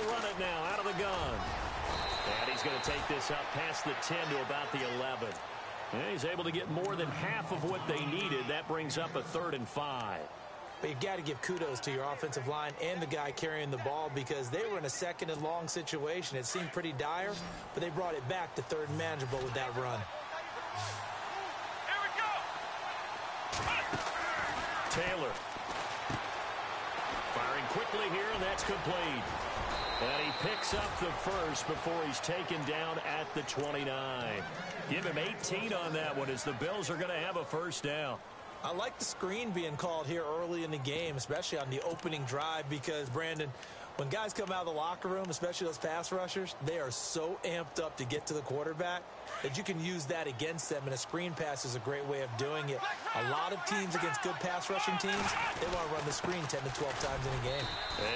They'll run it now out of the gun. And he's going to take this up past the 10 to about the 11. And he's able to get more than half of what they needed. That brings up a 3rd and 5. But you've got to give kudos to your offensive line and the guy carrying the ball because they were in a 2nd and long situation. It seemed pretty dire, but they brought it back to 3rd and manageable with that run. Here we go. Taylor. Firing quickly here, and that's complete. And he picks up the first before he's taken down at the 29. Give him 18 on that one as the Bills are going to have a first down. I like the screen being called here early in the game, especially on the opening drive because, Brandon, when guys come out of the locker room, especially those pass rushers, they are so amped up to get to the quarterback that you can use that against them, and a screen pass is a great way of doing it. A lot of teams against good pass rushing teams, they want to run the screen 10 to 12 times in a game.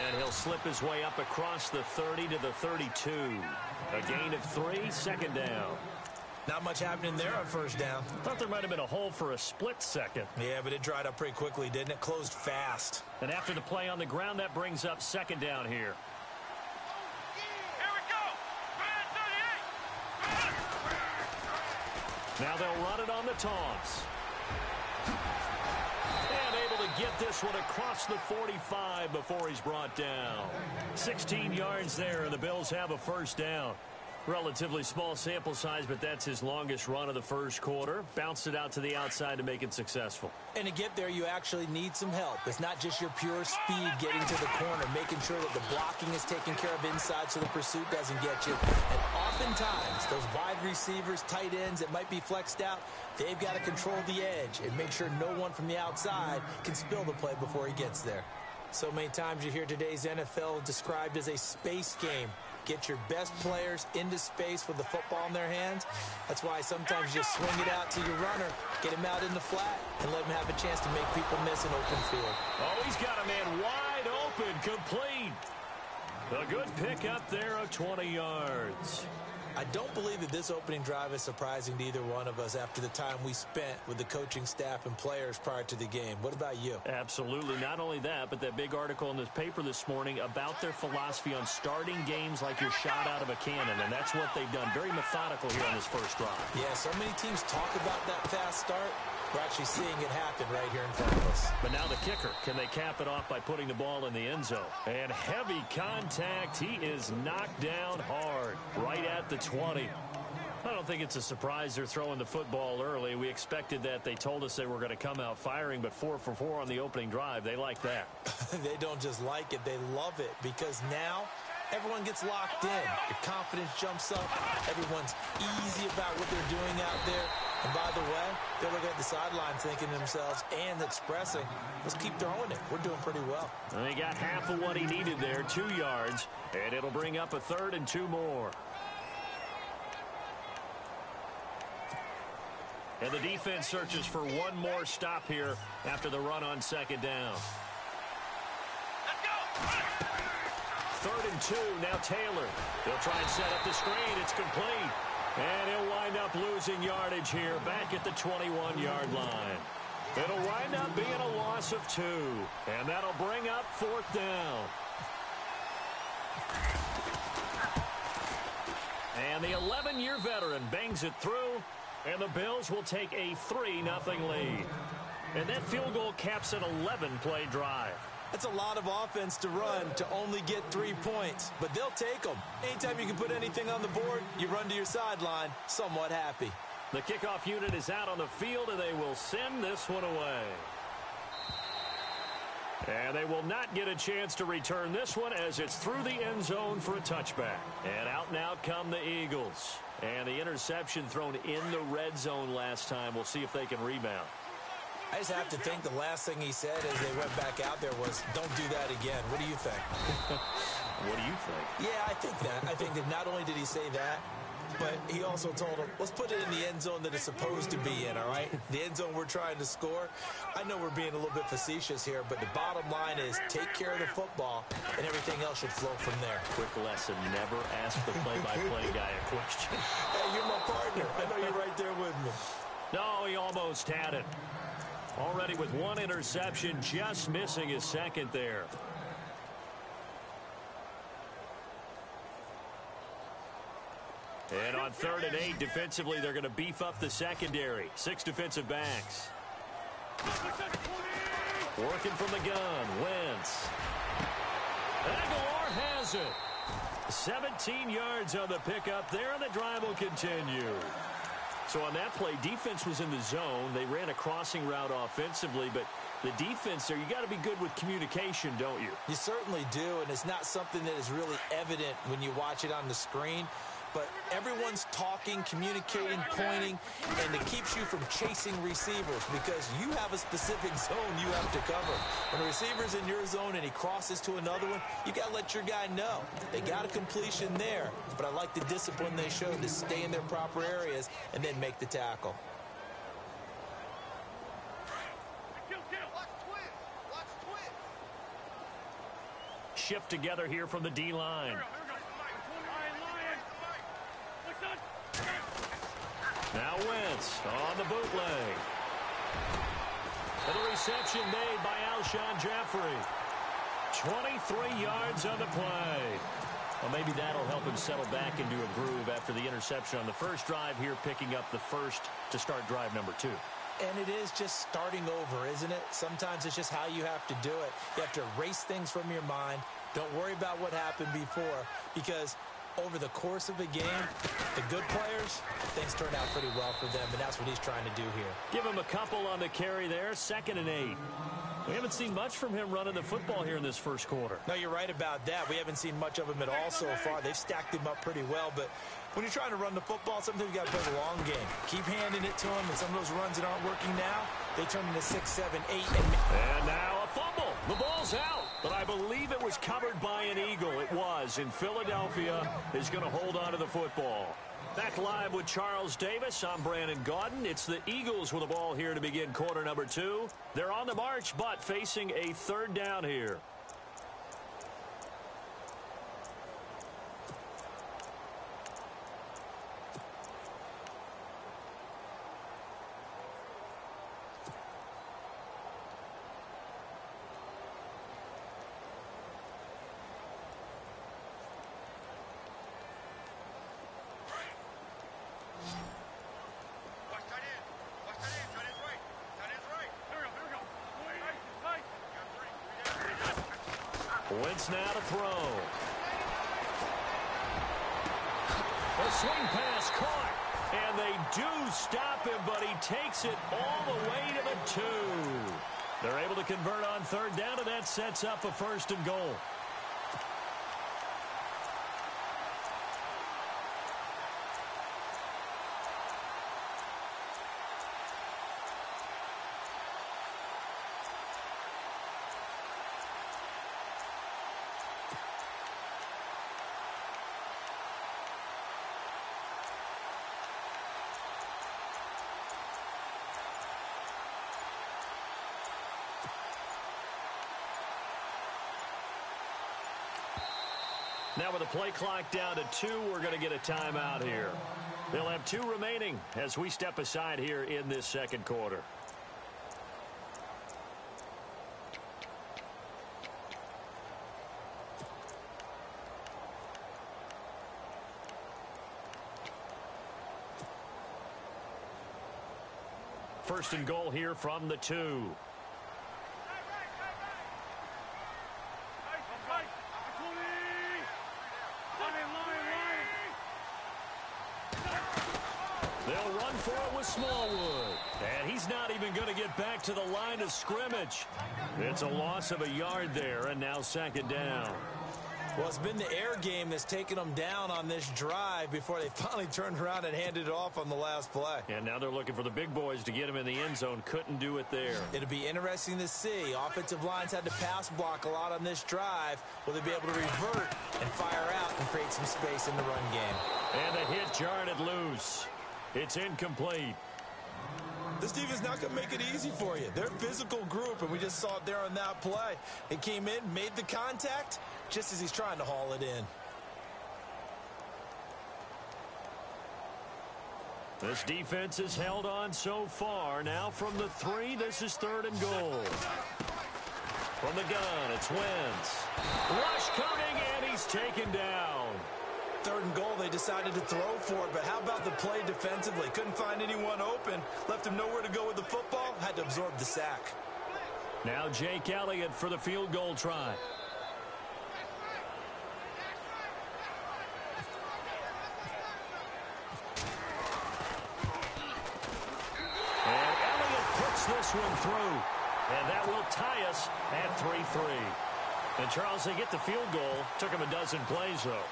And he'll slip his way up across the 30 to the 32. A gain of 3, 2nd down. Not much happening there on first down. Thought there might have been a hole for a split second. Yeah, but it dried up pretty quickly, didn't it? Closed fast. And after the play on the ground, that brings up 2nd down here. Here we go. Man 38. Now they'll run it on the toss. And able to get this one across the 45 before he's brought down. 16 yards there, and the Bills have a first down. Relatively small sample size, but that's his longest run of the first quarter. Bounced it out to the outside to make it successful. And to get there, you actually need some help. It's not just your pure speed getting to the corner, making sure that the blocking is taken care of inside so the pursuit doesn't get you. And oftentimes, those wide receivers, tight ends that might be flexed out, they've got to control the edge and make sure no one from the outside can spill the play before he gets there. So many times you hear today's NFL described as a space game. Get your best players into space with the football in their hands. That's why sometimes you just swing it out to your runner, get him out in the flat, and let him have a chance to make people miss an open field. Oh, he's got a man wide open, complete. A good pick up there of 20 yards. I don't believe that this opening drive is surprising to either one of us after the time we spent with the coaching staff and players prior to the game. What about you? Absolutely. Not only that, but that big article in this paper this morning about their philosophy on starting games like you're shot out of a cannon, and that's what they've done. Very methodical here on this first drive. Yeah, so many teams talk about that fast start. We're actually seeing it happen right here in front of us. But now the kicker. Can they cap it off by putting the ball in the end zone? And heavy contact. He is knocked down hard right at the 20. I don't think it's a surprise they're throwing the football early. We expected that. They told us they were going to come out firing, but 4 for 4 on the opening drive. They like that. They don't just like it. They love it because now everyone gets locked in. Your confidence jumps up. Everyone's easy about what they're doing out there. And by the way, they're looking at the sideline thinking to themselves and expressing, let's keep throwing it. We're doing pretty well. And he got half of what he needed there, 2 yards. And it'll bring up a 3rd and 2 more. And the defense searches for one more stop here after the run on 2nd down. Let's go. 3rd and 2, now Taylor. They'll try and set up the screen. It's complete. And he'll wind up losing yardage here back at the 21-yard line. It'll wind up being a loss of 2. And that'll bring up 4th down. And the 11-year veteran bangs it through. And the Bills will take a 3-0 lead. And that field goal caps an 11-play drive. That's a lot of offense to run to only get 3 points, but they'll take them. Anytime you can put anything on the board, you run to your sideline somewhat happy. The kickoff unit is out on the field, and they will send this one away. And they will not get a chance to return this one as it's through the end zone for a touchback. And out come the Eagles. And the interception thrown in the red zone last time. We'll see if they can rebound. I just have to think the last thing he said as they went back out there was, don't do that again. What do you think? What do you think? Yeah, I think that. I think that not only did he say that, but he also told him, let's put it in the end zone that it's supposed to be in, all right? The end zone we're trying to score. I know we're being a little bit facetious here, but the bottom line is take care of the football, and everything else should flow from there. Quick lesson, never ask the play-by-play guy a question. Hey, you're my partner. I know you're right there with me. No, he almost had it. Already with one interception, just missing his second there. And on 3rd and 8, defensively, they're going to beef up the secondary. 6 defensive backs. Working from the gun, Wentz. Aguilar has it. 17 yards on the pickup there, and the drive will continue. So on that play, defense was in the zone. They ran a crossing route offensively, but the defense there, you got to be good with communication, don't you? You certainly do, and it's not something that is really evident when you watch it on the screen. But everyone's talking, communicating, pointing, and it keeps you from chasing receivers because you have a specific zone you have to cover. When a receiver's in your zone and he crosses to another one, you got to let your guy know. They got a completion there, but I like the discipline they showed to stay in their proper areas and then make the tackle. Shift together here from the D-line. Now Wentz on the bootleg. And the reception made by Alshon Jeffrey. 23 yards on the play. Well, maybe that'll help him settle back into a groove after the interception on the first drive here, picking up the first to start drive number 2. And it is just starting over, isn't it? Sometimes it's just how you have to do it. You have to erase things from your mind. Don't worry about what happened before, because over the course of a game, the good players, things turn out pretty well for them, and that's what he's trying to do here. Give him a couple on the carry there, 2nd and 8. We haven't seen much from him running the football here in this first quarter. No, you're right about that. We haven't seen much of him at all so far. They've stacked him up pretty well, but when you're trying to run the football, sometimes you got to play the long game. Keep handing it to him, and some of those runs that aren't working now, they turn into 6, 7, 8. And now a fumble. The ball's out, but I believe it was covered by an Eagle. It was, and Philadelphia is going to hold on to the football. Back live with Charles Davis. I'm Brandon Gaudin. It's the Eagles with the ball here to begin quarter number 2. They're on the march, but facing a 3rd down here. Wentz now to throw. A swing pass caught. And they do stop him, but he takes it all the way to the 2. They're able to convert on 3rd down, and that sets up a 1st and goal. Now with the play clock down to 2, we're going to get a timeout here. They'll have 2 remaining as we step aside here in this 2nd quarter. First and goal here from the 2. They'll run for it with Smallwood. And he's not even going to get back to the line of scrimmage. It's a loss of a yard there, and now 2nd down. Well, it's been the air game that's taken them down on this drive before they finally turned around and handed it off on the last play. And now they're looking for the big boys to get him in the end zone. Couldn't do it there. It'll be interesting to see. Offensive lines had to pass block a lot on this drive. Will they be able to revert and fire out and create some space in the run game? And the hit jarred it loose. It's incomplete. This defense not going to make it easy for you. They're a physical group, and we just saw it there on that play. It came in, made the contact, just as he's trying to haul it in. This defense has held on so far. Now from the 3, this is 3rd and goal. From the gun, it's Wentz. Rush coming, and he's taken down. 3rd and goal, they decided to throw for it, but how about the play defensively? Couldn't find anyone open, left him nowhere to go with the football, had to absorb the sack. Now Jake Elliott for the field goal try. And Elliott puts this one through. And that will tie us at 3-3. And, Charles, they get the field goal. Took him a dozen plays, though.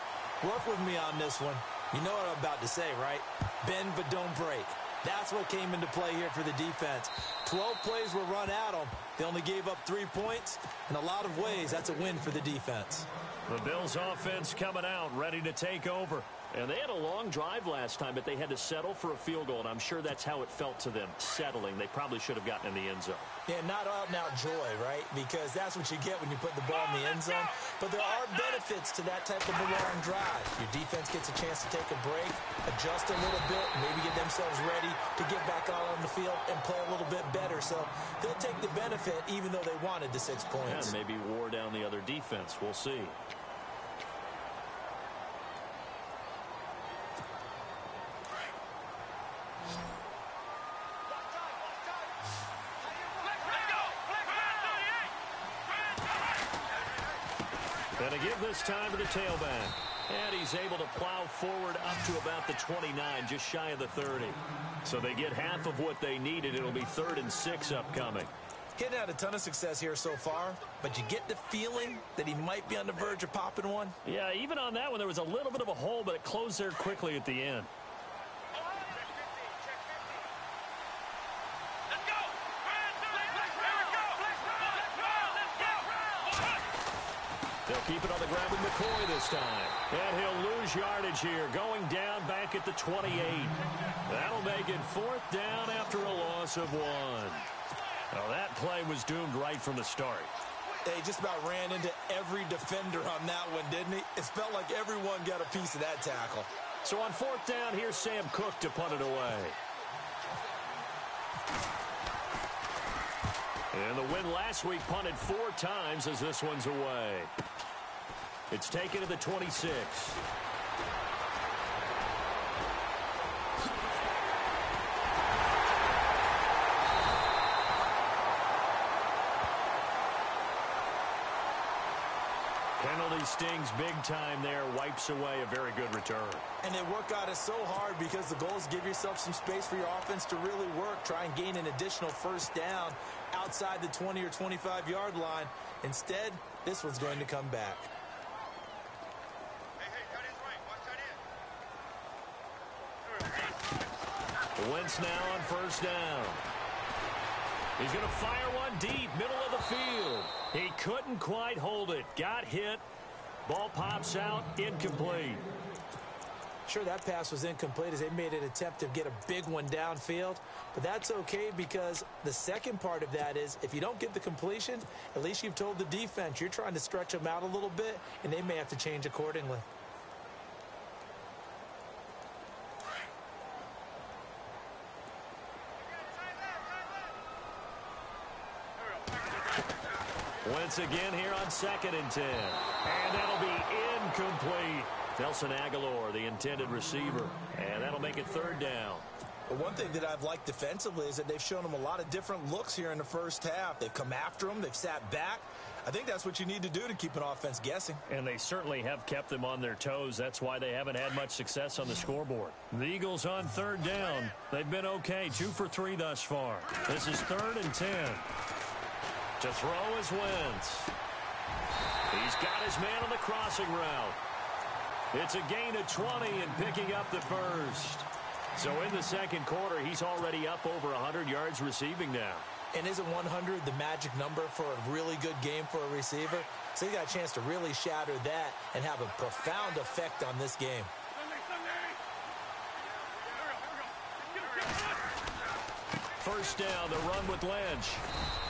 Work with me on this one. You know what I'm about to say, right? Bend but don't break. That's what came into play here for the defense. 12 plays were run at them. They only gave up 3 points. In a lot of ways, that's a win for the defense. The Bills offense coming out, ready to take over. And they had a long drive last time, but they had to settle for a field goal, and I'm sure that's how it felt to them, settling. They probably should have gotten in the end zone. Yeah, not out-and-out joy, right? Because that's what you get when you put the ball in the end zone. But there are benefits to that type of a long drive. Your defense gets a chance to take a break, adjust a little bit, maybe get themselves ready to get back out on the field and play a little bit better. So they'll take the benefit even though they wanted the 6 points. And maybe wore down the other defense. We'll see. And to give this time to the tailback. And he's able to plow forward up to about the 29, just shy of the 30. So they get half of what they needed. It'll be 3rd and 6 upcoming. Getting had a ton of success here so far, but you get the feeling that he might be on the verge of popping one. Yeah, even on that one, there was a little bit of a hole, but it closed there quickly at the end. They'll keep it on the ground with McCoy this time. And he'll lose yardage here, going down back at the 28. That'll make it 4th down after a loss of 1. Well, that play was doomed right from the start. He just about ran into every defender on that one, didn't he? It felt like everyone got a piece of that tackle. So on 4th down, here's Sam Cook to punt it away. And the win last week punted 4 times as this one's away. It's taken to the 26. Penalty stings big time there, wipes away a very good return. And they work out it so hard because the goal is give yourself some space for your offense to really work. Try and gain an additional 1st down outside the 20 or 25-yard line. Instead, this one's going to come back. Wentz now on 1st down. He's going to fire one deep, middle of the field. He couldn't quite hold it. Got hit. Ball pops out, incomplete. Sure, that pass was incomplete as they made an attempt to get a big one downfield. But that's okay because the second part of that is if you don't get the completion, at least you've told the defense you're trying to stretch them out a little bit, and they may have to change accordingly. Wentz again here on 2nd and 10. And that'll be incomplete. Nelson Aguilar, the intended receiver. And that'll make it 3rd down. But one thing that I've liked defensively is that they've shown them a lot of different looks here in the first half. They've come after them. They've sat back. I think that's what you need to do to keep an offense guessing. And they certainly have kept them on their toes. That's why they haven't had much success on the scoreboard. The Eagles on 3rd down. They've been okay, 2 for 3 thus far. This is 3rd and 10. To throw is Wentz. He's got his man on the crossing route. It's a gain of 20 and picking up the 1st. So in the 2nd quarter, he's already up over 100 yards receiving now. And isn't 100 the magic number for a really good game for a receiver? So he got a chance to really shatter that and have a profound effect on this game. First down, the run with Lynch.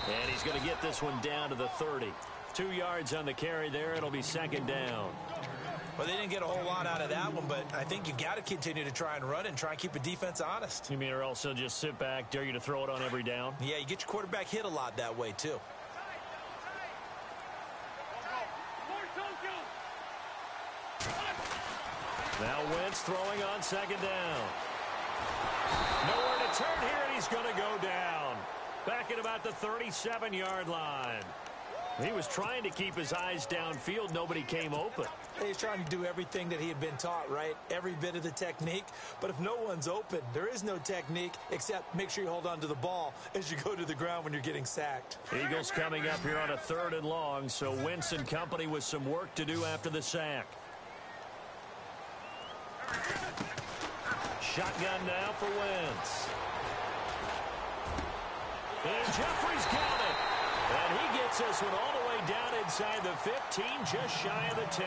And he's going to get this one down to the 30. 2 yards on the carry there. It'll be 2nd down. Well, they didn't get a whole lot out of that one, but I think you've got to continue to try and run and try and keep a defense honest. You mean or else they'll just sit back, dare you to throw it on every down? Yeah, you get your quarterback hit a lot that way, too. Now Wentz throwing on second down. Nowhere to turn here, and he's going to go down. Back at about the 37-yard line. He was trying to keep his eyes downfield. Nobody came open. He's trying to do everything that he had been taught, right? Every bit of the technique. But if no one's open, there is no technique except make sure you hold on to the ball as you go to the ground when you're getting sacked. Eagles coming up here on a 3rd and long, so Wentz and company with some work to do after the sack. Shotgun now for Wentz. And Jeffrey's got it. And he gets this one all the way down inside the 15, just shy of the 10.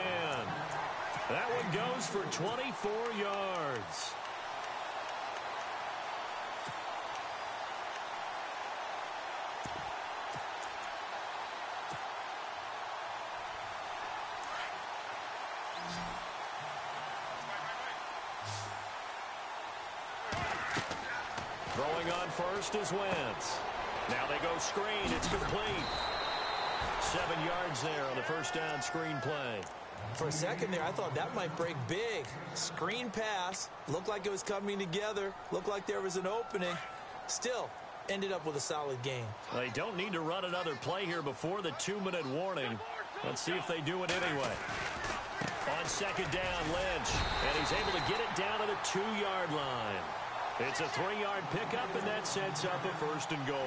That one goes for 24 yards. Throwing on first is Wentz. Now they go screen. It's complete. 7 yards there on the first down screen play. For a second there, I thought that might break big. Screen pass. Looked like it was coming together. Looked like there was an opening. Still, ended up with a solid gain. They don't need to run another play here before the 2-minute warning. Let's see if they do it anyway. On second down, Lynch. And he's able to get it down to the 2-yard line. It's a 3-yard pickup, and that sets up a 1st and goal.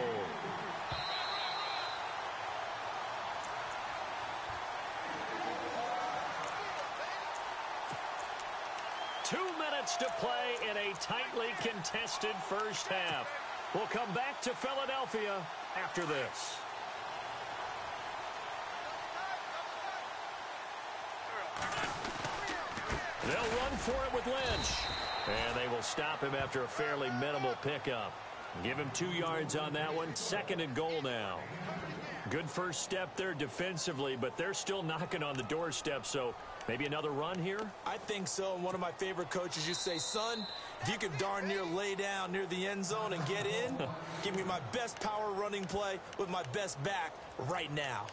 To play in a tightly contested first half. We'll come back to Philadelphia after this. They'll run for it with Lynch. And they will stop him after a fairly minimal pickup. Give him 2 yards on that one. 2nd and goal now. Good first step there defensively, but they're still knocking on the doorstep, so maybe another run here? I think so. And one of my favorite coaches used to say, son, if you could darn near lay down near the end zone and get in, give me my best power running play with my best back right now.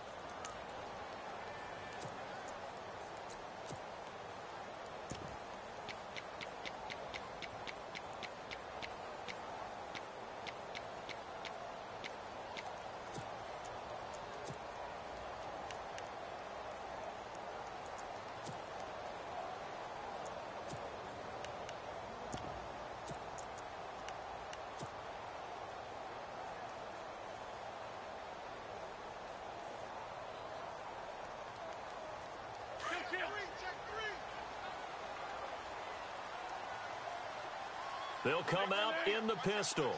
They'll come out in the pistol.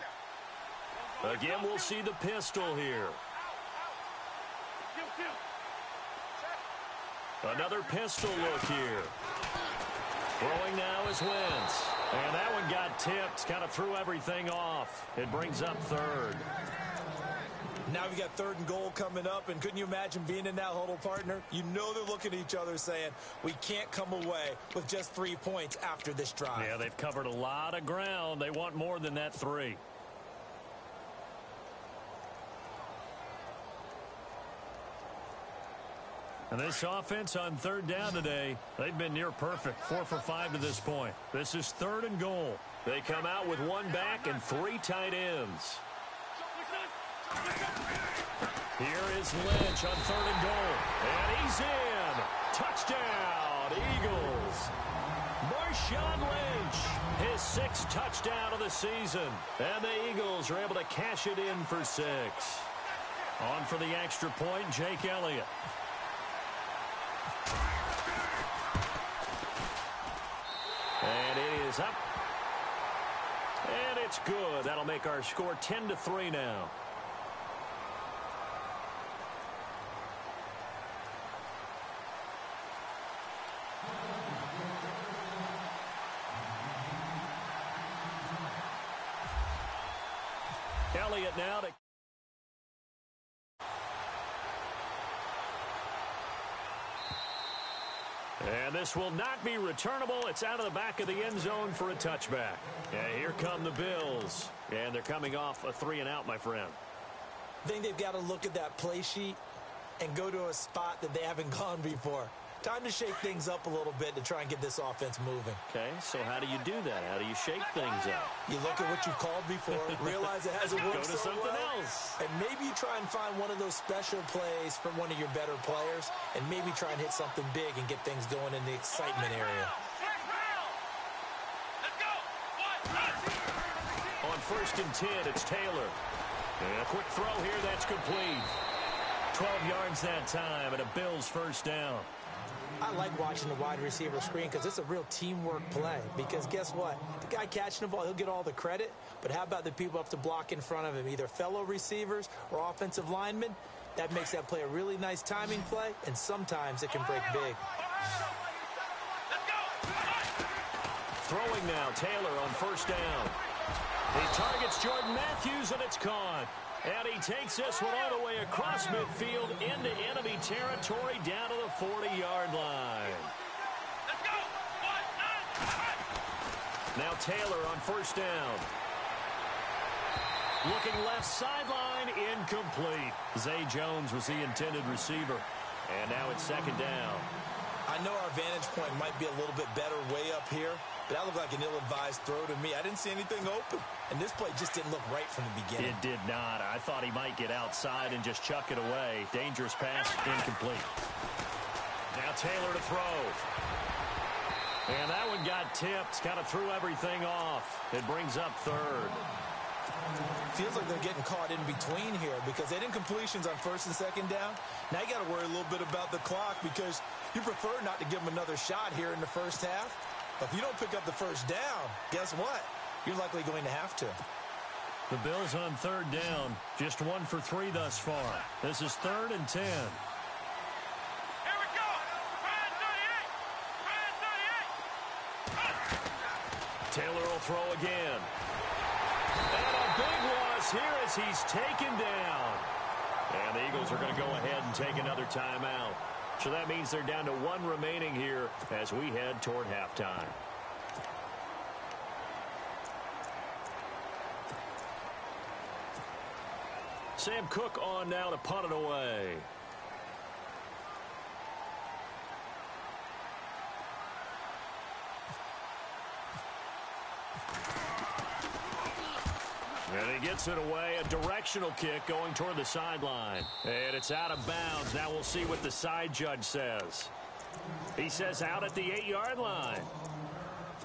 Again, we'll see the pistol here. Another pistol look here. Throwing now is Wentz. And that one got tipped, kind of threw everything off. It brings up 3rd. Now we got 3rd and goal coming up, and couldn't you imagine being in that huddle, partner? You know they're looking at each other saying, we can't come away with just 3 points after this drive. Yeah, they've covered a lot of ground. They want more than that 3. And this offense on 3rd down today, they've been near perfect. 4 for 5 to this point. This is 3rd and goal. They come out with 1 back and 3 tight ends. Here is Lynch on 3rd and goal. And he's in. Touchdown, Eagles. Marshawn Lynch, his 6th touchdown of the season. And the Eagles are able to cash it in for 6. On for the extra point, Jake Elliott. And it is up. And it's good. That'll make our score 10-3 now. Elliott now to... And this will not be returnable. It's out of the back of the end zone for a touchback. And here come the Bills. And they're coming off a 3-and-out, my friend. I think they've got to look at that play sheet and go to a spot that they haven't gone before. Time to shake things up a little bit to try and get this offense moving. Okay, so how do you do that? How do you shake things up? You look at what you've called before, realize it hasn't worked Go to so something well, else. and maybe you try and find one of those special plays from one of your better players, and maybe try and hit something big and get things going in the excitement area. Let's go. One. On 1st and 10, it's Taylor. And a quick throw here, that's complete. 12 yards that time, and a Bills first down. I like watching the wide receiver screen because it's a real teamwork play. Because guess what? The guy catching the ball, he'll get all the credit. But how about the people up to block in front of him, either fellow receivers or offensive linemen? That makes that play a really nice timing play, and sometimes it can break big. Let's go. Throwing now, Taylor on 1st down. He targets Jordan Matthews, and it's caught. And he takes this one all the way across midfield into enemy territory down to the 40-yard line. Let's go. One. Now Taylor on 1st down. Looking left sideline, incomplete. Zay Jones was the intended receiver. And now it's 2nd down. I know our vantage point might be a little bit better way up here, but that looked like an ill-advised throw to me. I didn't see anything open, and this play just didn't look right from the beginning. It did not. I thought he might get outside and just chuck it away. Dangerous pass, incomplete. Now Taylor to throw. And that one got tipped, kind of threw everything off. It brings up 3rd. Feels like they're getting caught in between here because they didn't completions on 1st and 2nd down. Now you got to worry a little bit about the clock because you prefer not to give them another shot here in the 1st half. But if you don't pick up the 1st down, guess what? You're likely going to have to. The Bills on 3rd down, just 1 for 3 thus far. This is 3rd and 10. Here we go. Ryan 38. Taylor will throw again. And a big loss here as he's taken down. And the Eagles are going to go ahead and take another timeout. So that means they're down to 1 remaining here as we head toward halftime. Sam Cook on now to punt it away. And he gets it away, a directional kick going toward the sideline. And it's out of bounds. Now we'll see what the side judge says. He says out at the 8-yard line.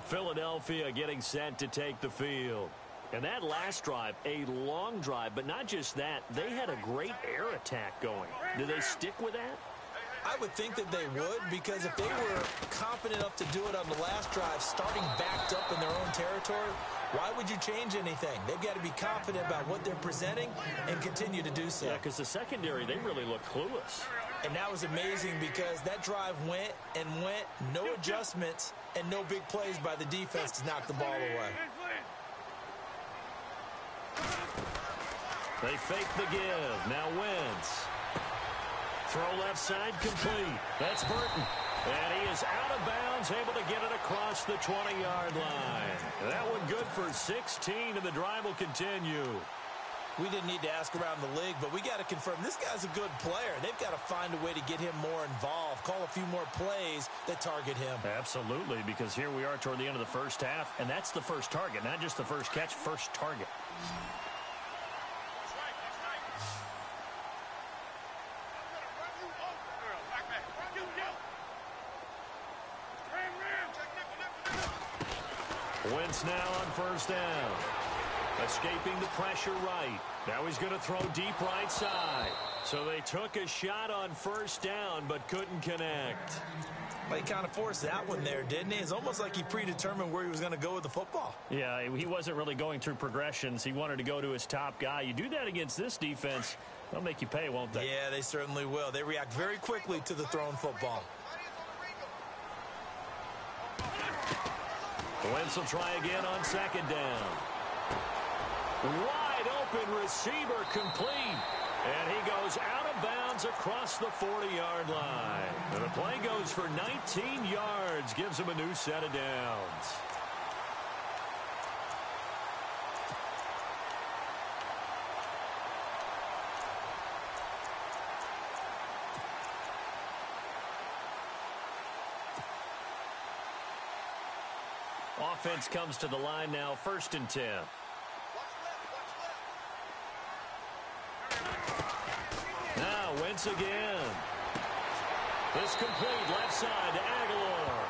Philadelphia getting set to take the field. And that last drive, a long drive, but not just that, they had a great air attack going. Do they stick with that? I would think that they would because if they were confident enough to do it on the last drive, starting backed up in their own territory, why would you change anything? They've got to be confident about what they're presenting and continue to do so. Yeah, because the secondary, they really look clueless. And that was amazing because that drive went and went, no adjustments, and no big plays by the defense to knock the ball away. They fake the give. Now Wentz. Throw left side complete. That's Burton. And he is out of bounds, able to get it across the 20-yard line. That one good for 16, and the drive will continue. We didn't need to ask around the league, but we got to confirm this guy's a good player. They've got to find a way to get him more involved, call a few more plays that target him. Absolutely, because here we are toward the end of the first half, and that's the first target, not just the first catch, first target. Wentz now on 1st down. Escaping the pressure right. Now he's going to throw deep right side. So they took a shot on 1st down, but couldn't connect. Well, he kind of forced that one there, didn't he? It's almost like he predetermined where he was going to go with the football. Yeah, he wasn't really going through progressions. He wanted to go to his top guy. You do that against this defense, they'll make you pay, won't they? Yeah, they certainly will. They react very quickly to the thrown football. Wentz will try again on 2nd down. Wide open receiver complete. And he goes out of bounds across the 40-yard line. And the play goes for 19 yards, gives him a new set of downs. offense comes to the line now, 1st and 10. Now Wentz again. This complete left side to Aguilar.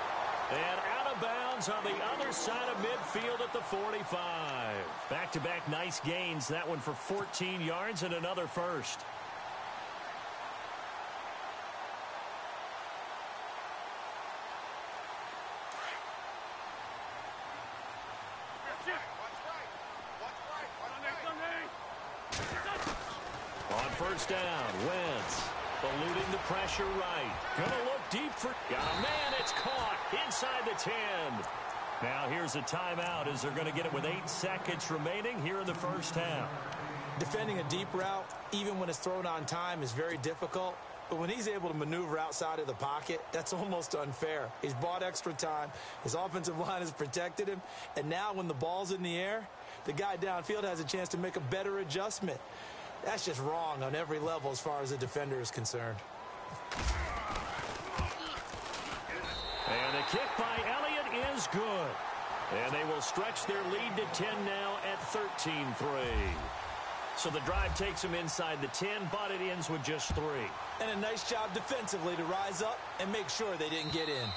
And out of bounds on the other side of midfield at the 45. Back-to-back nice gains. That one for 14 yards and another first. On 1st down, Wentz eluding the pressure right. Gonna look deep for... Got a man, it's caught inside the 10. Now here's a timeout as they're going to get it with 8 seconds remaining here in the 1st half. Defending a deep route, even when it's thrown on time, is very difficult. But when he's able to maneuver outside of the pocket, that's almost unfair. He's bought extra time. His offensive line has protected him. And now when the ball's in the air, the guy downfield has a chance to make a better adjustment. That's just wrong on every level as far as the defender is concerned. And the kick by Elliott is good. And they will stretch their lead to 10 now at 13-3. So the drive takes them inside the 10, but it ends with just 3. And a nice job defensively to rise up and make sure they didn't get in.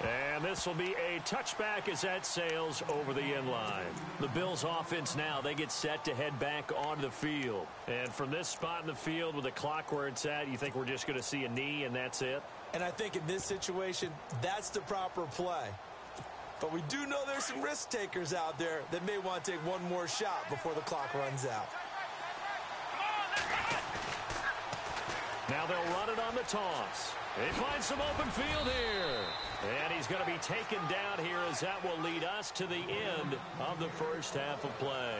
And this will be a touchback as that sails over the end line. The Bills offense now, they get set to head back onto the field. And from this spot in the field with the clock where it's at, you think we're just going to see a knee and that's it? And I think in this situation, that's the proper play. But we do know there's some risk takers out there that may want to take one more shot before the clock runs out. Now they'll run it on the toss. They find some open field here. And he's going to be taken down here as that will lead us to the end of the 1st half of play.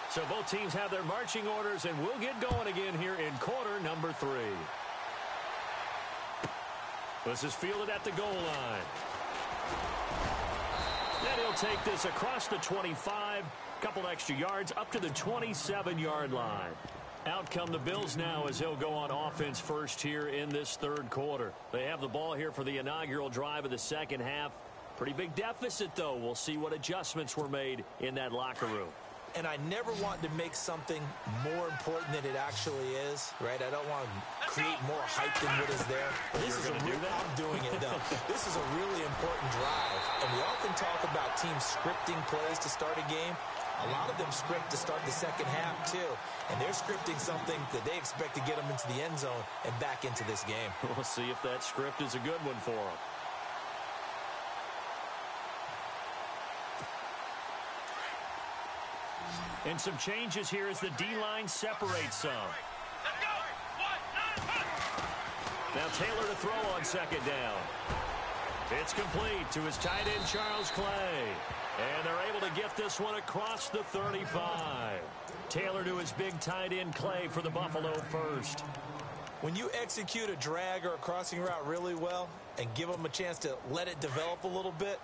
So both teams have their marching orders, and we'll get going again here in quarter number 3. This is fielded at the goal line. And he'll take this across the 25, couple extra yards up to the 27-yard line. Out come the Bills now as he'll go on offense first here in this 3rd quarter. They have the ball here for the inaugural drive of the 2nd half. Pretty big deficit, though. We'll see what adjustments were made in that locker room. And I never want to make something more important than it actually is, right? I don't want to create more hype than what is there. This is I'm doing it, though. This is a really important drive. And we often talk about teams scripting plays to start a game. A lot of them script to start the 2nd half, too. And they're scripting something that they expect to get them into the end zone and back into this game. We'll see if that script is a good one for them. And some changes here as the D-line separates some. Now Taylor to throw on 2nd down. It's complete to his tight end, Charles Clay. And they're able to get this one across the 35. Taylor to his big tight end, Clay, for the Buffalo first. When you execute a drag or a crossing route really well and give them a chance to let it develop a little bit,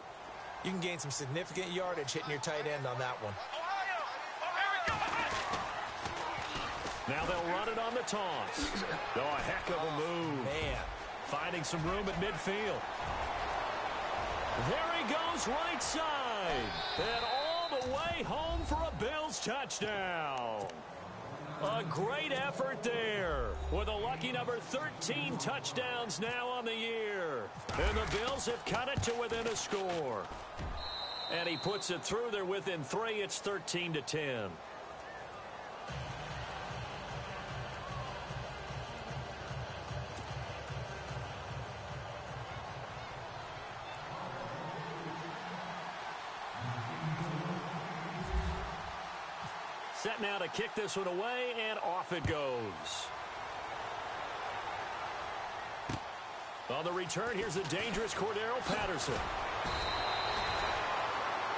you can gain some significant yardage hitting your tight end on that one. Now they'll run it on the toss. Oh, a heck of a move. Man. Finding some room at midfield. There he goes right side. And all the way home for a Bills touchdown. A great effort there with a lucky number 13 touchdowns now on the year. And the Bills have cut it to within a score. And he puts it through. They're within 3. It's 13-10. Set now to kick this one away, and off it goes. On the return, here's the dangerous Cordero Patterson.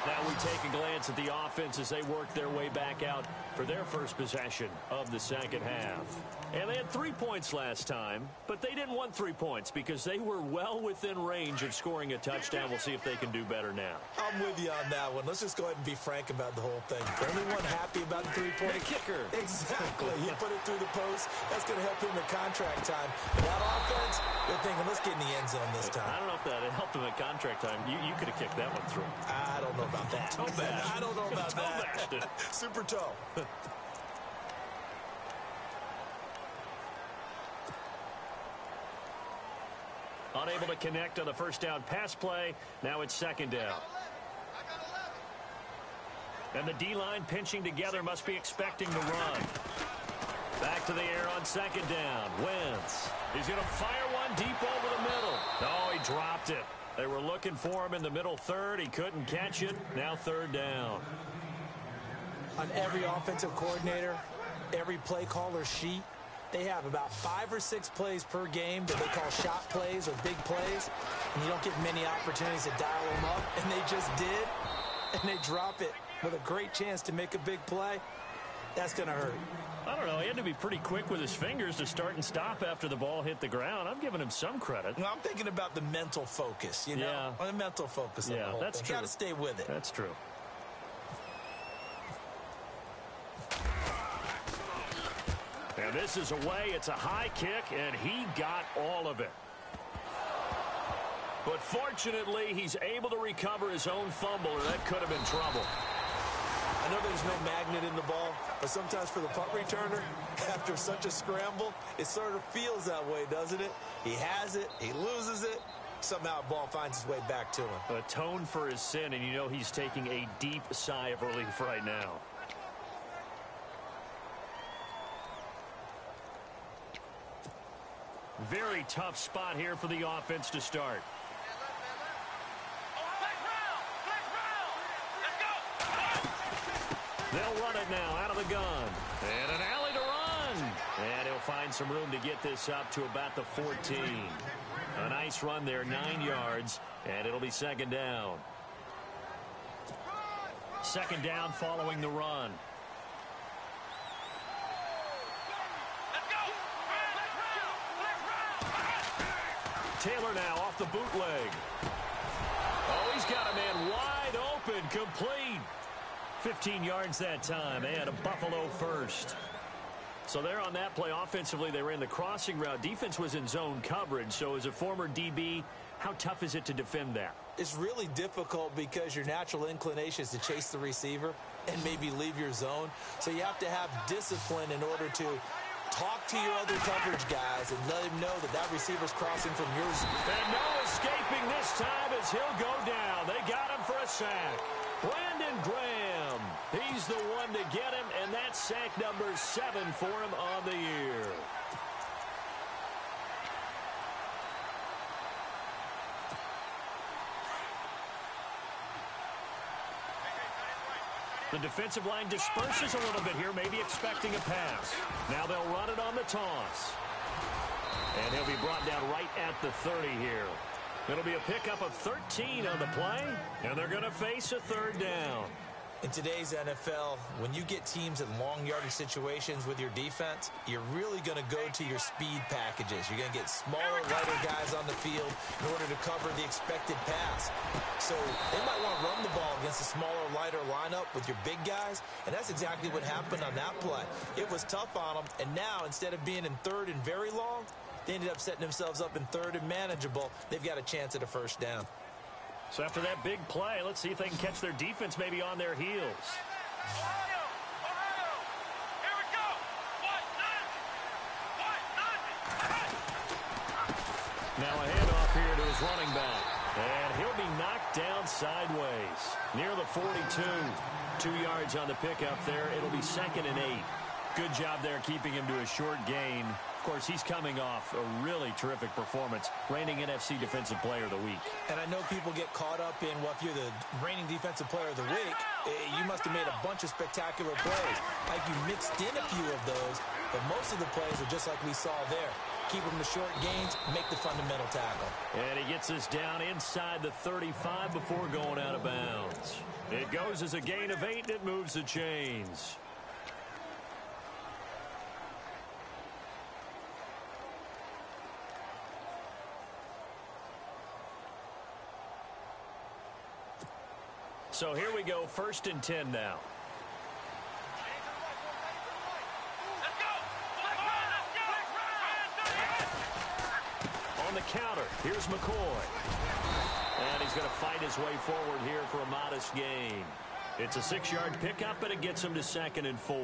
Now we take a glance at the offense as they work their way back out for their first possession of the second half. And they had 3 points last time, but they didn't want 3 points because they were well within range of scoring a touchdown. We'll see if they can do better now. I'm with you on that one. Let's just go ahead and be frank about the whole thing. The only one happy about the 3-point kicker. Exactly. He put it through the post. That's going to help him in contract time. But that offense, they're thinking, let's get in the end zone this time. I don't know if that helped him at contract time. You could have kicked that one through. I don't know about that. Toe bash. I don't know about Toe bashed it. that. Super toe. Unable to connect on the first down pass play. Now it's second down. And the D-line pinching together must be expecting the run. Back to the air on second down. Wentz. He's going to fire one deep over the middle. Oh, he dropped it. They were looking for him in the middle third. He couldn't catch it. Now third down. On every offensive coordinator, every play caller sheet, they have about 5 or 6 plays per game that they call shot plays or big plays, and you don't get many opportunities to dial them up, and they just did, and they drop it with a great chance to make a big play. That's going to hurt. I don't know. He had to be pretty quick with his fingers to start and stop after the ball hit the ground. I'm giving him some credit. Well, I'm thinking about the mental focus, you know? Yeah. The mental focus on the whole that's thing. true. Got to stay with it. That's true. And this is away. It's a high kick, and he got all of it. But fortunately, he's able to recover his own fumble, or that could have been trouble. I know there's no magnet in the ball, but sometimes for the punt returner, after such a scramble, it sort of feels that way, doesn't it? He has it, he loses it, somehow the ball finds its way back to him. Atone for his sin, and you know he's taking a deep sigh of relief right now. Very tough spot here for the offense to start. They'll run it now out of the gun. And an alley to run. And he'll find some room to get this up to about the 14. A nice run there, 9 yards, and it'll be second down. Second down following the run. Taylor now off the bootleg. Oh, he's got a man wide open, complete. 15 yards that time, and a Buffalo first. So there on that play, offensively, they ran the crossing route. Defense was in zone coverage, so as a former DB, how tough is it to defend that? It's really difficult because your natural inclination is to chase the receiver and maybe leave your zone. So you have to have discipline in order to talk to your other coverage guys and let him know that that receiver's crossing from your zone. And no escaping this time as he'll go down. They got him for a sack. Brandon Graham, he's the one to get him, and that's sack number 7 for him on the year. The defensive line disperses a little bit here, maybe expecting a pass. Now they'll run it on the toss. And he'll be brought down right at the 30 here. It'll be a pickup of 13 on the play, and they're going to face a third down. In today's NFL, when you get teams in long yardage situations with your defense, you're really going to go to your speed packages. You're going to get smaller, lighter guys on the field in order to cover the expected pass. So they might want to run the ball against a smaller, lighter lineup with your big guys, and that's exactly what happened on that play. It was tough on them, and now instead of being in third and very long, they ended up setting themselves up in third and manageable. They've got a chance at a first down. So after that big play, let's see if they can catch their defense maybe on their heels. Ohio! Here we go! Now a handoff here to his running back. And he'll be knocked down sideways. Near the 42. 2 yards on the pickup there. It'll be second and 8. Good job there keeping him to a short gain. Of course, he's coming off a really terrific performance, reigning NFC Defensive Player of the Week. And I know people get caught up in, well, if you're the reigning Defensive Player of the Week, you must have made a bunch of spectacular plays. Like you mixed in a few of those, but most of the plays are just like we saw there. keep them to short gains, make the fundamental tackle. And he gets us down inside the 35 before going out of bounds. It goes as a gain of 8, and it moves the chains. So here we go, 1st and 10 now. On the counter, here's McCoy. And he's going to fight his way forward here for a modest gain. It's a 6-yard pickup, and it gets him to 2nd and 4.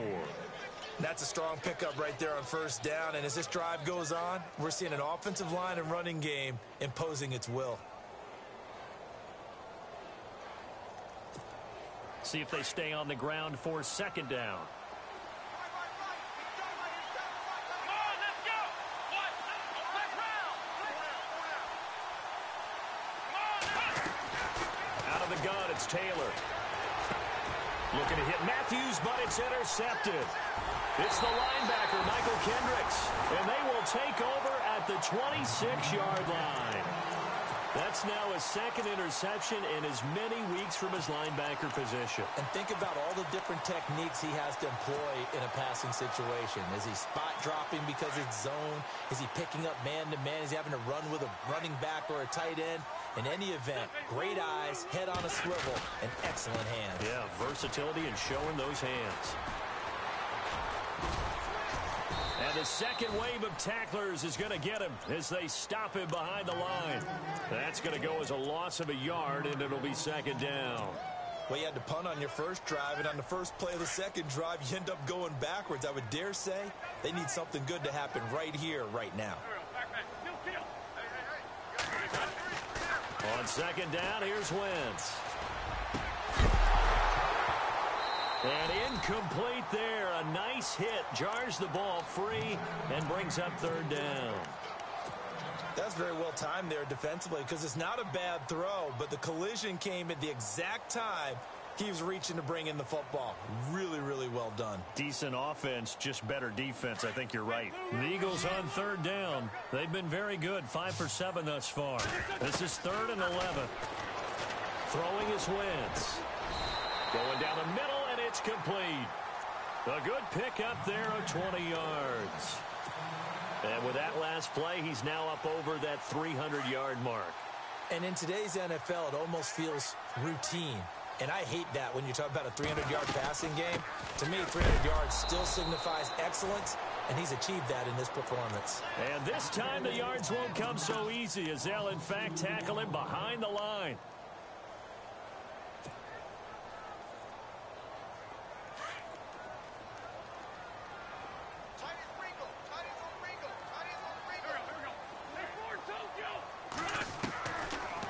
That's a strong pickup right there on 1st down. And as this drive goes on, we're seeing an offensive line and running game imposing its will. See if they stay on the ground for 2nd down. Out of the gun, it's Taylor. Looking to hit Matthews, but it's intercepted. It's the linebacker, Michael Kendricks, and they will take over at the 26-yard line. That's now a 2nd interception in as many weeks from his linebacker position. And think about all the different techniques he has to employ in a passing situation. Is he spot dropping because it's zone? Is he picking up man-to-man? Is he having to run with a running back or a tight end? In any event, great eyes, head on a swivel, and excellent hands. Yeah, versatility and showing those hands. And the second wave of tacklers is going to get him as they stop him behind the line. That's going to go as a loss of a yard, and it'll be 2nd down. Well, you had to punt on your first drive, and on the first play of the second drive, you end up going backwards. I would dare say they need something good to happen right here, right now. On 2nd down, here's Wentz. And incomplete there. A nice hit. Jars the ball free and brings up 3rd down. That's very well timed there defensively because it's not a bad throw, but the collision came at the exact time he was reaching to bring in the football. Really, really well done. Decent offense, just better defense. I think you're right. The Eagles on 3rd down. They've been very good. 5 for 7 thus far. This is 3rd and 11. Throwing is Wentz. Going down the middle, and it's complete. A good pickup there of 20 yards. And with that last play, he's now up over that 300-yard mark. And in today's NFL, it almost feels routine. And I hate that when you talk about a 300-yard passing game. To me, 300 yards still signifies excellence, and he's achieved that in this performance. And this time the yards won't come so easy as they'll, in fact, tackle him behind the line.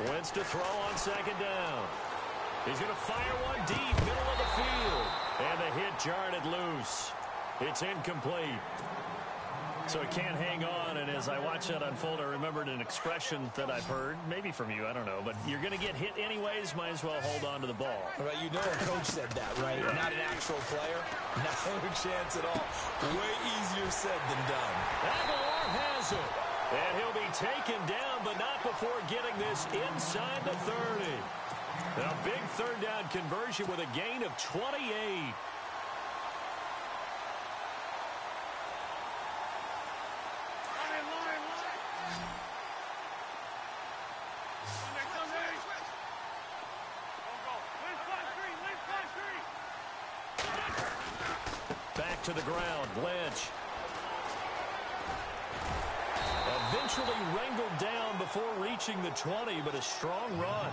Wentz to throw on 2nd down. He's going to fire one deep, middle of the field. And the hit jarred it loose. It's incomplete. So it can't hang on, and as I watch that unfold, I remembered an expression that I've heard, maybe from you, I don't know, but you're going to get hit anyways, might as well hold on to the ball. Right, you know a coach said that, right? Yeah. Not an actual player. No chance at all. Way easier said than done. Aguilar has it. And he'll be taken down, but not before getting this inside the 30. A big 3rd down conversion with a gain of 28. Back to the ground, Lynch. Eventually wrangled down before reaching the 20, but a strong run.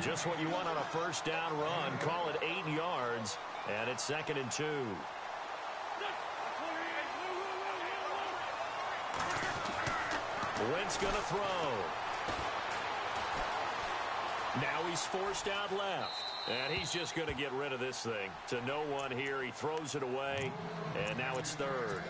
Just what you want on a 1st down run. Call it 8 yards, and it's 2nd and 2. Wentz going to throw. Now he's forced out left, and he's just going to get rid of this thing. To no one here, he throws it away, and now it's 3rd.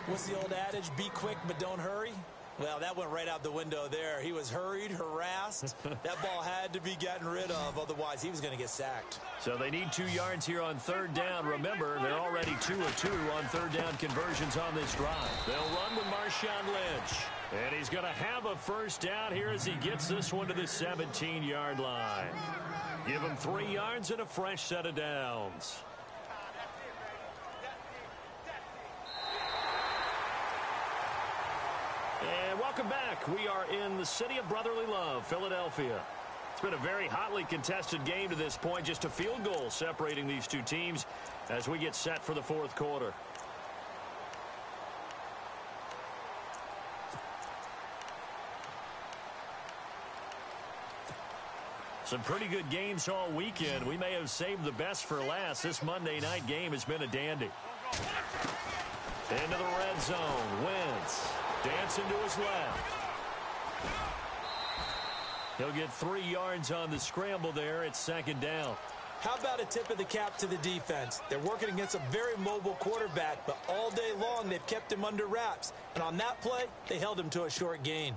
What's the old adage? Be quick, but don't hurry. Well, that went right out the window there. He was hurried, harassed. That ball had to be gotten rid of, otherwise he was going to get sacked. So they need 2 yards here on third down. Remember, they're already 2 of 2 on third down conversions on this drive. They'll run with Marshawn Lynch. And he's going to have a first down here as he gets this one to the 17-yard line. Give him 3 yards and a fresh set of downs. And welcome back. We are in the city of brotherly love, Philadelphia. It's been a very hotly contested game to this point. Just a field goal separating these two teams as we get set for the fourth quarter. Some pretty good games all weekend. We may have saved the best for last. This Monday night game has been a dandy. Into the red zone. Wentz dancing to his left. He'll get 3 yards on the scramble there. It's second down. How about a tip of the cap to the defense? They're working against a very mobile quarterback, but all day long they've kept him under wraps. And on that play, they held him to a short gain.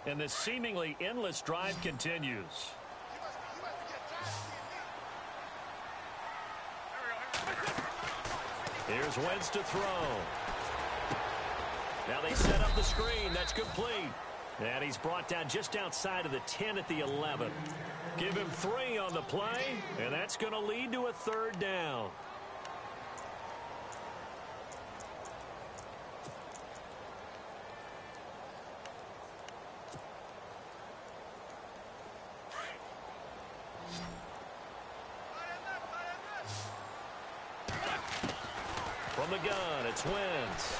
And this seemingly endless drive continues. Here's Wentz to throw. Now they set up the screen. That's complete. And he's brought down just outside of the 10 at the 11. Give him 3 on the play, and that's going to lead to a third down. From the gun, it's Wentz.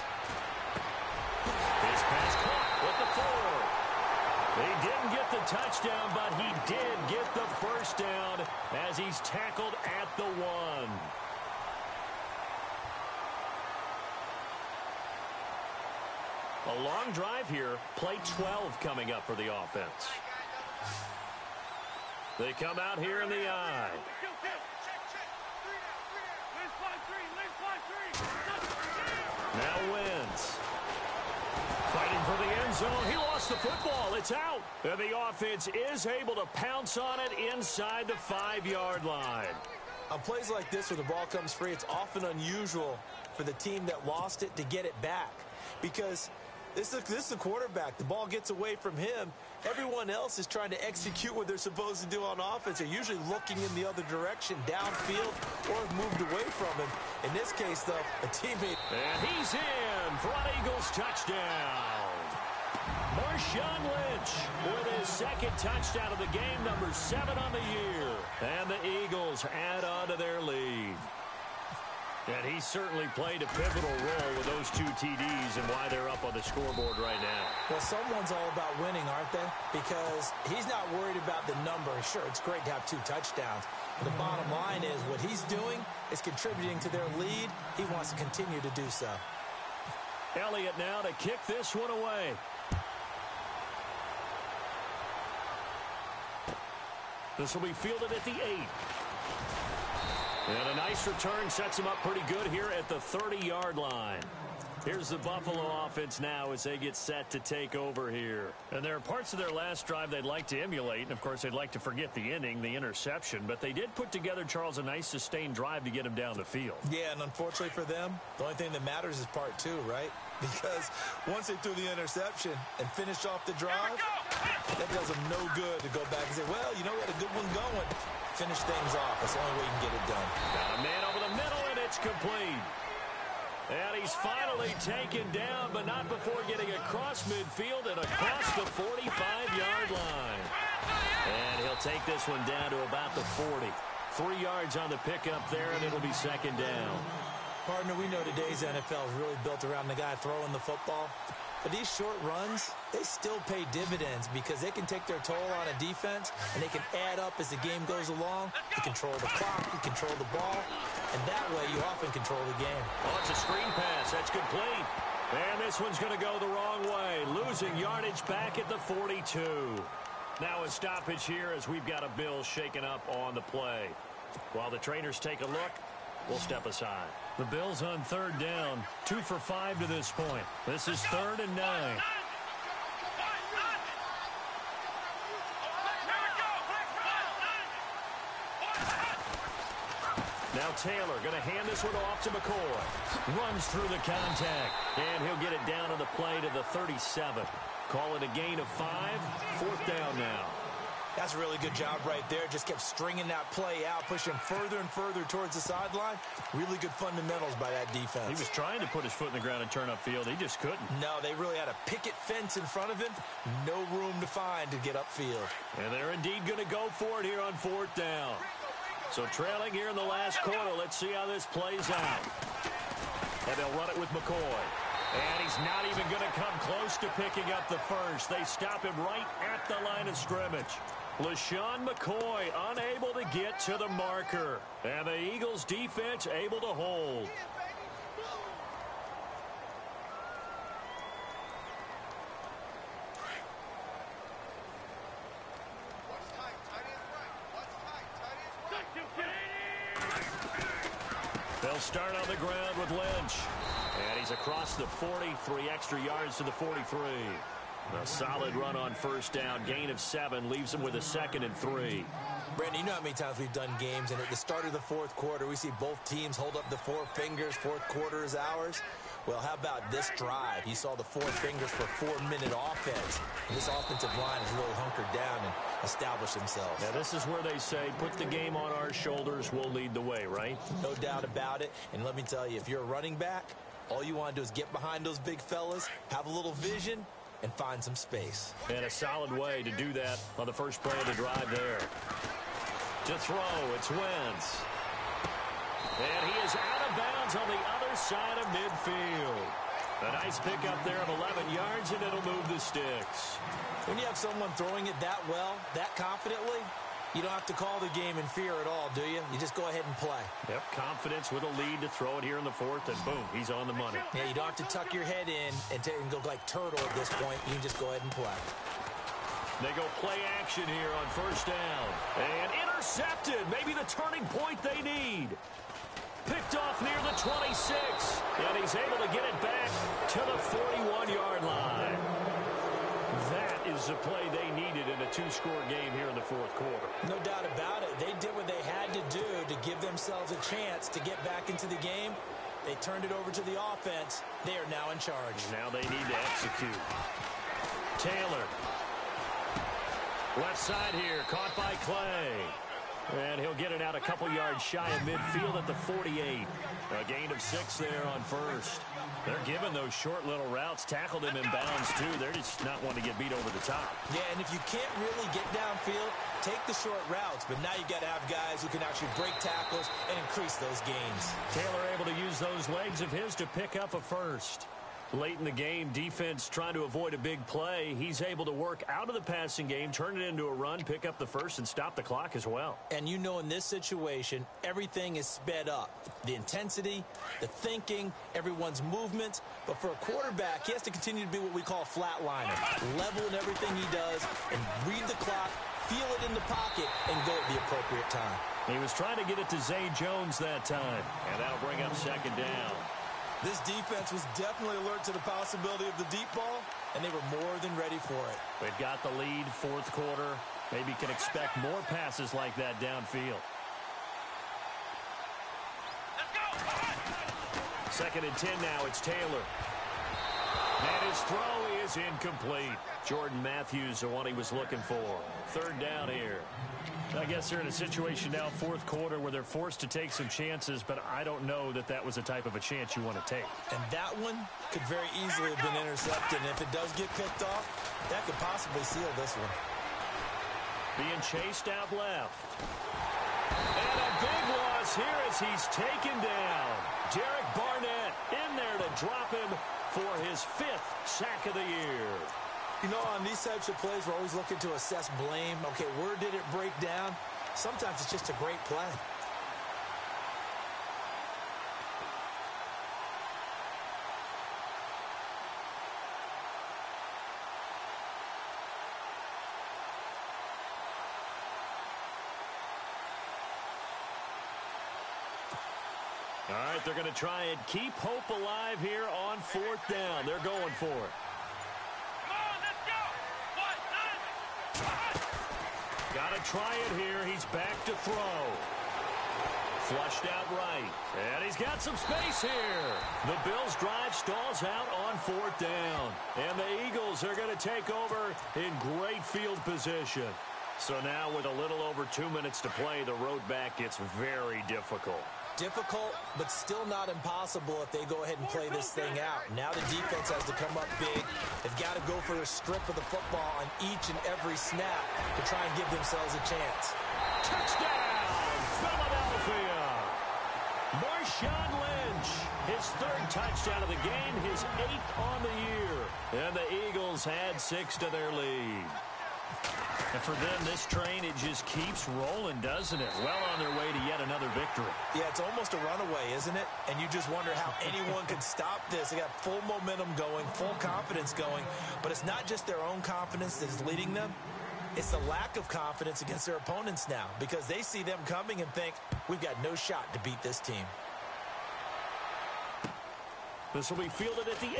His pass caught with the 4. He didn't get the touchdown, but he did get the first down as he's tackled at the 1. A long drive here. Play 12 coming up for the offense. They come out here in the I. Now Wentz. Fighting for the end zone. He lost the football. It's out. And the offense is able to pounce on it inside the 5-yard line. On plays like this where the ball comes free, it's often unusual for the team that lost it to get it back. Because this is a quarterback. The ball gets away from him. Everyone else is trying to execute what they're supposed to do on offense. They're usually looking in the other direction, downfield, or have moved away from him. In this case, though, a teammate. And he's in for an Eagles touchdown. Marshawn Lynch with his second touchdown of the game, number 7 on the year. And the Eagles add on to their lead. And he certainly played a pivotal role with those 2 TDs and why they're up on the scoreboard right now. Well, someone's all about winning, aren't they? Because he's not worried about the number. Sure, it's great to have 2 touchdowns. But the bottom line is what he's doing is contributing to their lead. He wants to continue to do so. Elliott now to kick this one away. This will be fielded at the 8. And a nice return sets him up pretty good here at the 30-yard line. Here's the Buffalo offense now as they get set to take over here. And there are parts of their last drive they'd like to emulate. And, of course, they'd like to forget the inning, the interception. But they did put together, Charles, a nice sustained drive to get him down the field. Yeah, and unfortunately for them, the only thing that matters is part 2, right? Because once they threw the interception and finished off the drive, that does them no good to go back and say, well, you know, we had a good one going. Finish things off. That's the only way you can get it done. Got a man over the middle, and it's complete. And he's finally taken down, but not before getting across midfield and across the 45-yard line. And he'll take this one down to about the 40. 3 yards on the pickup there, and it'll be second down. Partner, we know today's NFL is really built around the guy throwing the football. But these short runs, they still pay dividends because they can take their toll on a defense, and they can add up as the game goes along. You control the clock, you control the ball, and that way you often control the game. Oh, it's a screen pass. That's complete. And this one's going to go the wrong way. Losing yardage back at the 42. Now a stoppage here as we've got a Bill shaken up on the play. While the trainers take a look, we'll step aside. The Bills on third down, 2 for 5 to this point. This is 3rd and 9. Now Taylor going to hand this one off to McCoy. Runs through the contact, and he'll get it down on the play to the 37. Call it a gain of 5, 4th down now. That's a really good job right there. Just kept stringing that play out, pushing further and further towards the sideline. Really good fundamentals by that defense. He was trying to put his foot in the ground and turn upfield. He just couldn't. No, they really had a picket fence in front of him. No room to find to get upfield. And they're indeed going to go for it here on 4th down. So trailing here in the last quarter. Let's see how this plays out. And they'll run it with McCoy. And he's not even going to come close to picking up the first. They stop him right at the line of scrimmage. LaShawn McCoy unable to get to the marker. And the Eagles defense able to hold. They'll start on the ground with Lynch. And he's across the 40, 3 extra yards to the 43. A solid run on first down. Gain of 7 leaves him with a 2nd and 3. Brandon, you know how many times we've done games, and at the start of the 4th quarter, we see both teams hold up the 4 fingers, 4th quarter is ours. Well, how about this drive? You saw the 4 fingers for 4-minute offense. And this offensive line has really hunkered down and established themselves. Now, this is where they say, put the game on our shoulders, we'll lead the way, right? No doubt about it. And let me tell you, if you're a running back, all you want to do is get behind those big fellas, have a little vision, and find some space. And a solid way to do that on the first play of the drive there. To throw, it's Wentz. And he is out of bounds on the other side of midfield. A nice pickup there of 11 yards, and it'll move the sticks. When you have someone throwing it that well, that confidently, you don't have to call the game in fear at all, do you? You just go ahead and play. Yep, confidence with a lead to throw it here in the 4th, and boom, he's on the money. Yeah, you don't have to tuck your head in and go like turtle at this point. You can just go ahead and play. They go play action here on first down. And intercepted. Maybe the turning point they need. Picked off near the 26. And he's able to get it back to the 41-yard line. That is the play they needed in a 2-score game here in the 4th quarter. No doubt about it. They did what they had to do to give themselves a chance to get back into the game. They turned it over to the offense. They are now in charge. Now they need to execute. Taylor. Left side here, caught by Clay. And he'll get it out a couple yards shy of midfield at the 48. A gain of 6 there on first. They're giving those short little routes. Tackled him in bounds, too. They're just not wanting to get beat over the top. Yeah, and if you can't really get downfield, take the short routes. But now you got to have guys who can actually break tackles and increase those gains. Taylor able to use those legs of his to pick up a first. Late in the game, defense trying to avoid a big play. He's able to work out of the passing game, turn it into a run, pick up the first, and stop the clock as well. And you know in this situation, everything is sped up. The intensity, the thinking, everyone's movement. But for a quarterback, he has to continue to be what we call a flatliner. Level in everything he does and read the clock, feel it in the pocket, and go at the appropriate time. He was trying to get it to Zay Jones that time, and that'll bring up 2nd down. This defense was definitely alert to the possibility of the deep ball, and they were more than ready for it. They've got the lead, 4th quarter. Maybe can expect more passes like that downfield. Let's go! 2nd and 10 now, it's Taylor. And his throw is incomplete. Jordan Matthews, the one he was looking for. 3rd down here. I guess they're in a situation now, 4th quarter, where they're forced to take some chances, but I don't know that that was the type of a chance you want to take. And that one could very easily have been intercepted, and if it does get picked off, that could possibly seal this one. Being chased out left. And a big loss here as he's taken down. Derek Barnett in there to drop him for his 5th sack of the year. You know, on these types of plays, we're always looking to assess blame. Okay, where did it break down? Sometimes it's just a great play. All right, they're going to try and keep hope alive here on 4th down. They're going for it. Come on, let's go. 1, 9. Got to try it here. He's back to throw. Flushed out right. And he's got some space here. The Bills' drive stalls out on 4th down. And the Eagles are going to take over in great field position. So now with a little over 2 minutes to play, the road back gets very difficult. Difficult, but still not impossible if they go ahead and play this thing out. Now the defense has to come up big. They've got to go for a strip of the football on each and every snap to try and give themselves a chance. Touchdown, Philadelphia! Marshawn Lynch, his 3rd touchdown of the game, his 8th on the year. And the Eagles add 6 to their lead. And for them, this train, it just keeps rolling, doesn't it? Well on their way to yet another victory. Yeah, it's almost a runaway, isn't it? And you just wonder how anyone could stop this. They got full momentum going, full confidence going. But it's not just their own confidence that is leading them. It's the lack of confidence against their opponents now, because they see them coming and think, we've got no shot to beat this team. This will be fielded at the 8.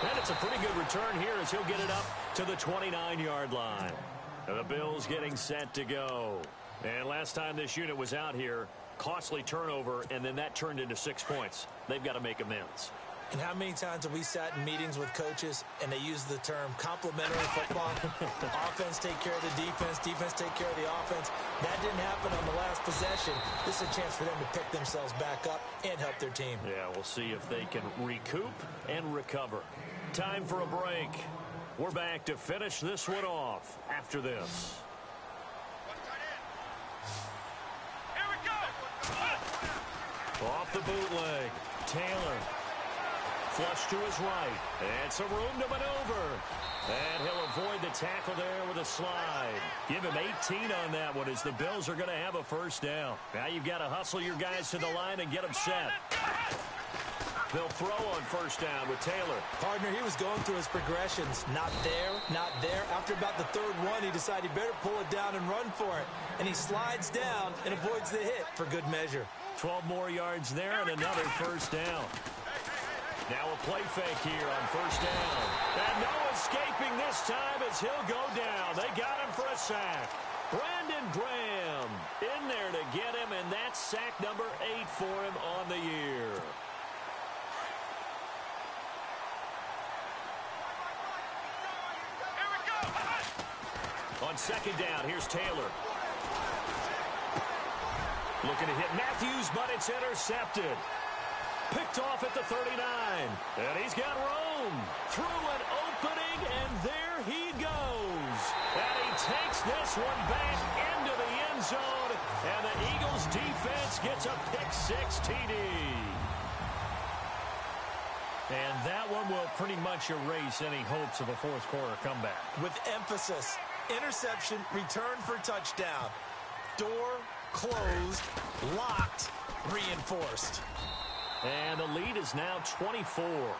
And it's a pretty good return here as he'll get it up to the 29-yard line. And the Bills getting set to go. And last time this unit was out here, costly turnover, and then that turned into 6 points. They've got to make amends. And how many times have we sat in meetings with coaches and they use the term complementary football? Offense take care of the defense, defense take care of the offense. That didn't happen on the last possession. This is a chance for them to pick themselves back up and help their team. Yeah, we'll see if they can recoup and recover. Time for a break. We're back to finish this one off after this. Here we go. Off the bootleg. Taylor. Flush to his right. And some room to maneuver. And he'll avoid the tackle there with a slide. Give him 18 on that one as the Bills are going to have a 1st down. Now you've got to hustle your guys to the line and get them set. They'll throw on 1st down with Taylor. Partner, he was going through his progressions. Not there, not there. After about the 3rd one, he decided he better pull it down and run for it. And he slides down and avoids the hit for good measure. 12 more yards there and another 1st down. Now a play fake here on 1st down. And no escaping this time as he'll go down. They got him for a sack. Brandon Graham in there to get him, and that's sack number 8 for him on the year. On 2nd down, here's Taylor. Looking to hit Matthews, but it's intercepted. Picked off at the 39. And he's got room. Through an opening, and there he goes. And he takes this one back into the end zone. And the Eagles defense gets a pick-6 TD. And that one will pretty much erase any hopes of a 4th quarter comeback. With emphasis. Interception, return for touchdown. Door closed, locked, reinforced. And the lead is now 24.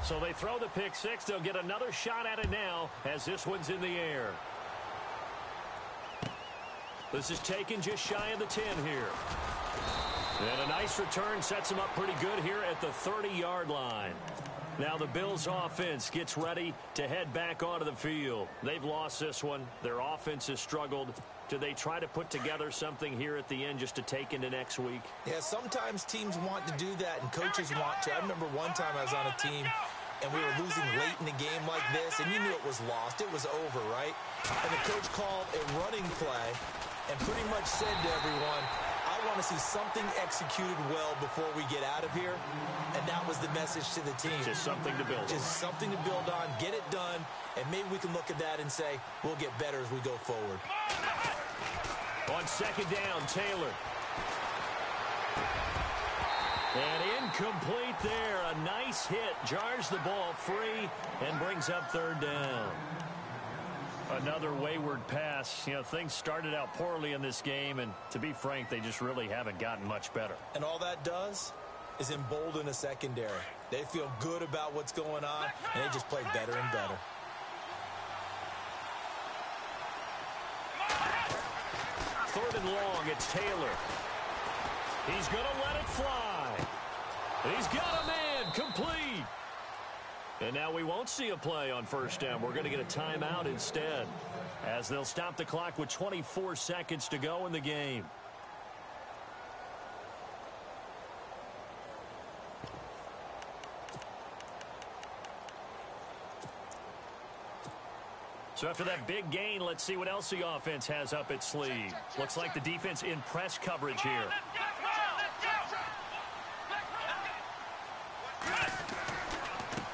So they throw the pick-6. They'll get another shot at it now as this one's in the air. This is taken just shy of the 10 here. And a nice return sets them up pretty good here at the 30-yard line. Now the Bills offense gets ready to head back onto the field. They've lost this one. Their offense has struggled. Do they try to put together something here at the end just to take into next week? Yeah, sometimes teams want to do that and coaches want to. I remember one time I was on a team and we were losing late in the game like this, and you knew it was lost. It was over, right? And the coach called a running play and pretty much said to everyone, I want to see something executed well before we get out of here. And that was the message to the team. Just something to build on. Just something to build on, get it done, and maybe we can look at that and say, we'll get better as we go forward. On 2nd down, Taylor. And incomplete there. A nice hit. Jars the ball free and brings up 3rd down. Another wayward pass. You know, things started out poorly in this game, and to be frank, they just really haven't gotten much better. And all that does is embolden a secondary. They feel good about what's going on, and they just play better and better. Third and long, it's Taylor. He's going to let it fly. He's got a man, complete. And now we won't see a play on first down. We're going to get a timeout instead, as they'll stop the clock with 24 seconds to go in the game. So after that big gain, let's see what else the offense has up its sleeve. Looks like the defense in press coverage here.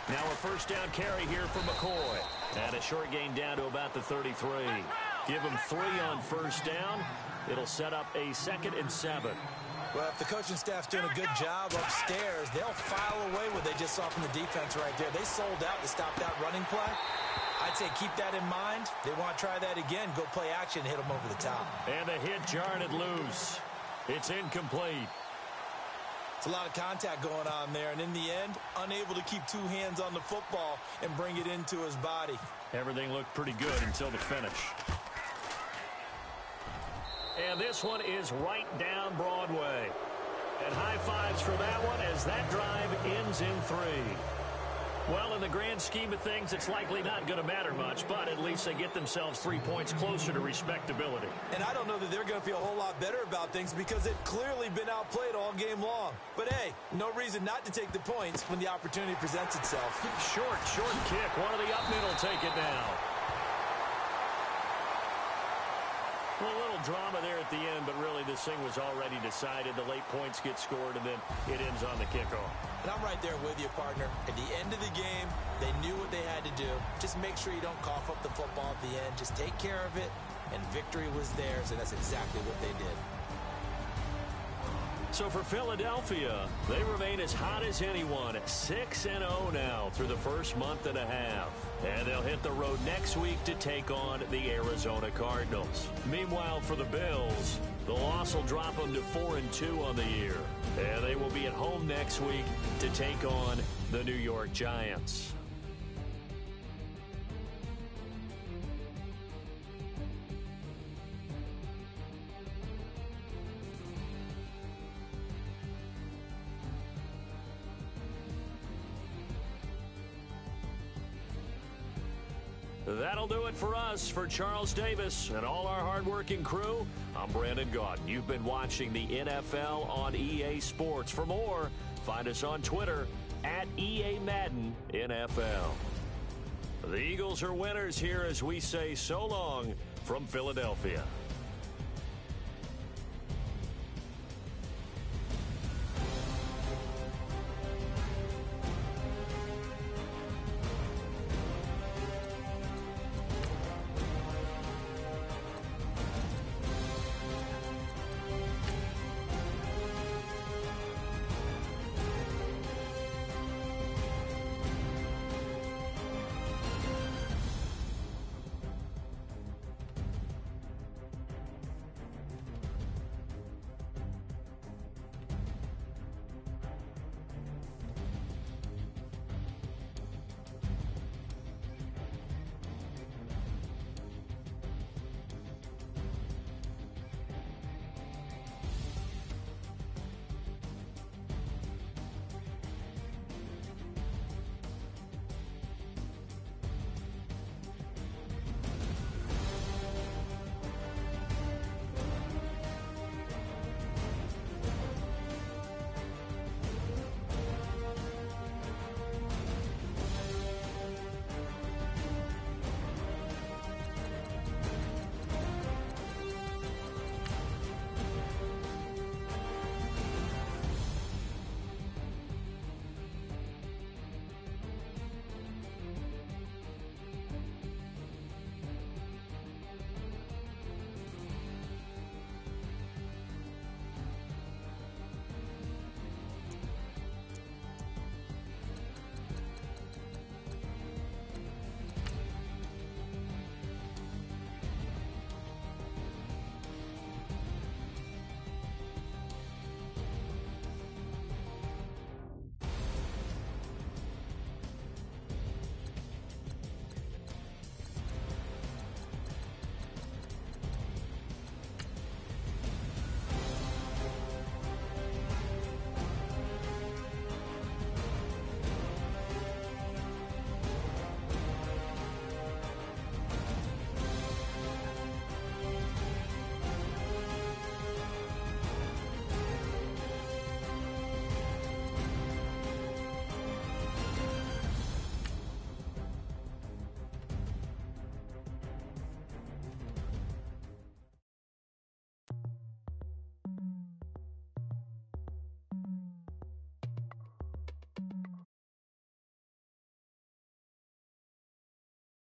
Now a first down carry here for McCoy. And a short gain down to about the 33. Give him 3 on first down. It'll set up a 2nd and 7. Well, if the coaching staff's doing a good job upstairs, they'll file away what they just saw from the defense right there. They sold out to stop that running play. I'd say keep that in mind. They want to try that again. Go play action, hit them over the top. And the hit jarred it loose. It's incomplete. It's a lot of contact going on there, and in the end, unable to keep 2 hands on the football and bring it into his body. Everything looked pretty good until the finish. And this one is right down Broadway. And high fives for that one as that drive ends in 3. Well, in the grand scheme of things, it's likely not going to matter much, but at least they get themselves 3 points closer to respectability. And I don't know that they're going to feel a whole lot better about things because they've clearly been outplayed all game long. But, hey, no reason not to take the points when the opportunity presents itself. Short kick. One of the up men will take it now. Well, a little drama there at the end, but really this thing was already decided. The late points get scored, and then it ends on the kickoff. And I'm right there with you, partner. At the end of the game, they knew what they had to do. Just make sure you don't cough up the football at the end. Just take care of it, and victory was theirs, and that's exactly what they did. So for Philadelphia, they remain as hot as anyone at 6-0 now through the first month and a half. And they'll hit the road next week to take on the Arizona Cardinals. Meanwhile, for the Bills, the loss will drop them to 4-2 on the year. And they will be at home next week to take on the New York Giants. That'll do it for us. For Charles Davis and all our hardworking crew, I'm Brandon Gaudin. You've been watching the NFL on EA Sports. For more, find us on Twitter at EA Madden NFL. The Eagles are winners here as we say so long from Philadelphia.